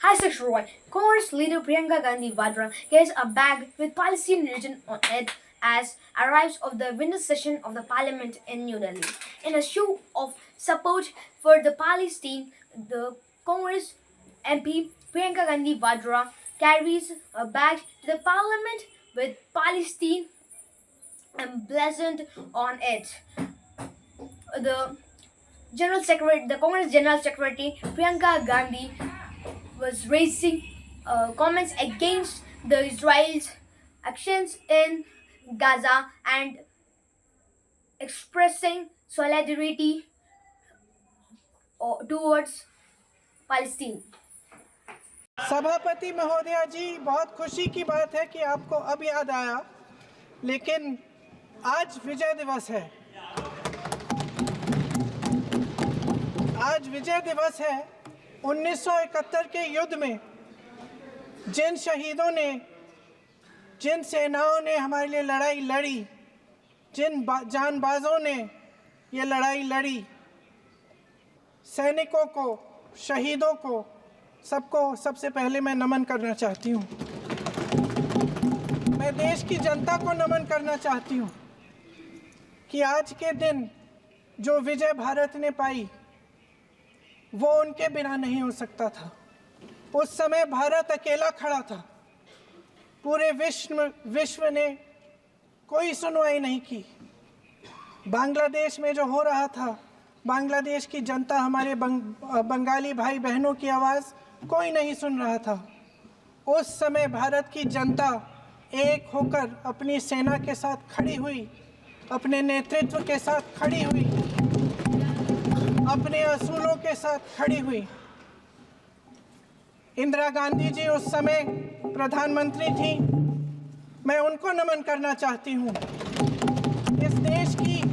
Hi, Section Roy. Congress leader Priyanka Gandhi Vadra carries a bag with Palestinian religion on it as arrives of the winter session of the parliament in New Delhi. In a show of support for the Palestine, the Congress MP Priyanka Gandhi Vadra carries a bag to the parliament with Palestine emblazoned on it. The Congress General Secretary Priyanka Gandhi was raising comments against the Israel's actions in Gaza and expressing solidarity towards Palestine. सभापति महोदया जी, बहुत खुशी की बात है कि आपको अब याद आया, लेकिन आज विजय दिवस है। आज विजय दिवस है। 1971 के युद्ध में जिन शहीदों ने, जिन सेनाओं ने हमारे लिए लड़ाई लड़ी, जिन जानबाजों ने ये लड़ाई लड़ी, सैनिकों को, शहीदों को, सबको सबसे पहले मैं नमन करना चाहती हूँ। मैं देश की जनता को नमन करना चाहती हूँ कि आज के दिन जो विजय भारत ने पाई वो उनके बिना नहीं हो सकता था। उस समय भारत अकेला खड़ा था। पूरे विश्व ने कोई सुनवाई नहीं की। बांग्लादेश में जो हो रहा था, बांग्लादेश की जनता, हमारे बंगाली भाई बहनों की आवाज़ कोई नहीं सुन रहा था। उस समय भारत की जनता एक होकर अपनी सेना के साथ खड़ी हुई, अपने नेतृत्व के साथ खड़ी हुई, अपने असूलों के साथ खड़ी हुई। इंदिरा गांधी जी उस समय प्रधानमंत्री थी। मैं उनको नमन करना चाहती हूँ। इस देश की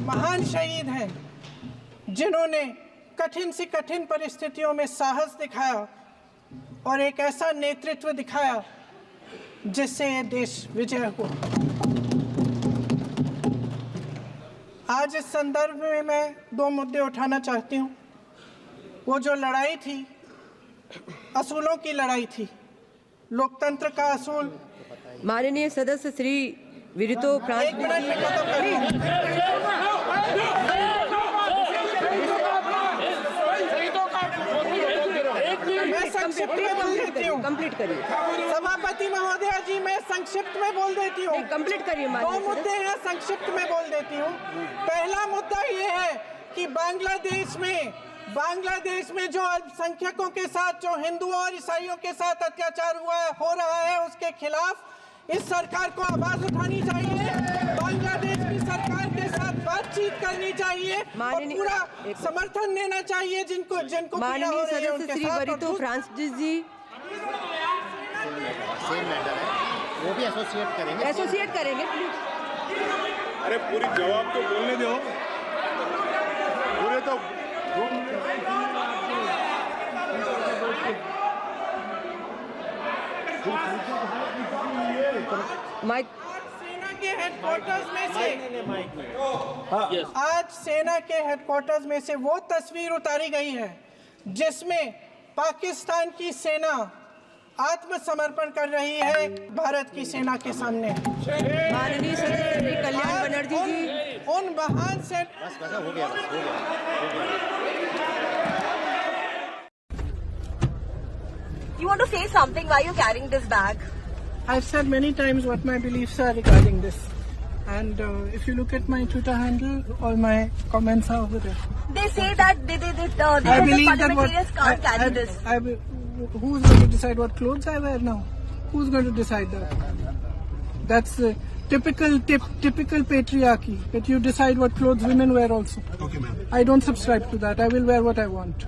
महान शहीद हैं जिन्होंने कठिन से कठिन परिस्थितियों में साहस दिखाया और एक ऐसा नेतृत्व दिखाया जिससे ये देश विजय हुआ। आज इस संदर्भ में मैं दो मुद्दे उठाना चाहती हूँ। वो जो लड़ाई थी, असूलों की लड़ाई थी, लोकतंत्र का असूल। माननीय सदस्य श्री विरितो एक मिनट में खत्म करिए। मैं संक्षिप्त में बोल देती हूँ। कंप्लीट करिए सभापति महोदया जी, मैं संक्षिप्त में बोल देती हूँ। कंप्लीट करिए। दो मुद्दे हैं, संक्षिप्त में बोल देती हूँ। पहला मुद्दा ये है कि बांग्लादेश में जो अल्पसंख्यकों के साथ, जो हिंदुओं और ईसाइयों के साथ अत्याचार हो रहा है, उसके खिलाफ इस सरकार को आवाज उठानी चाहिए। बांग्लादेश की सरकार के साथ बातचीत करनी चाहिए और पूरा समर्थन देना चाहिए जिनको माननीय सदस्य श्री वरितो फ्रांसिस जी सेम मैटर है, वो भी एसोसिएट करेंगे प्लीज। अरे पूरी जवाब तो बोलने दो। पूरे तो माइक। सेना के हेडक्वार्टर्स में से आज सेना के हेडक्वार्टर्स में से वो तस्वीर उतारी गई है जिसमें पाकिस्तान की सेना आत्मसमर्पण कर रही है भारत की सेना के सामने। माननीय सदस्य श्री कल्याण बनर्जी जी, उन महान से बस हो गया। You want to say something while you're carrying this bag? I've said many times what my beliefs are regarding this, and if you look at my Twitter handle, all my comments are over there. They say that they I believe that parliamentarians can't carry this. Who's going to decide what clothes I wear now? Who's going to decide that? That's typical patriarchy, that you decide what clothes women wear also. Okay, ma'am. I don't subscribe to that. I will wear what I want.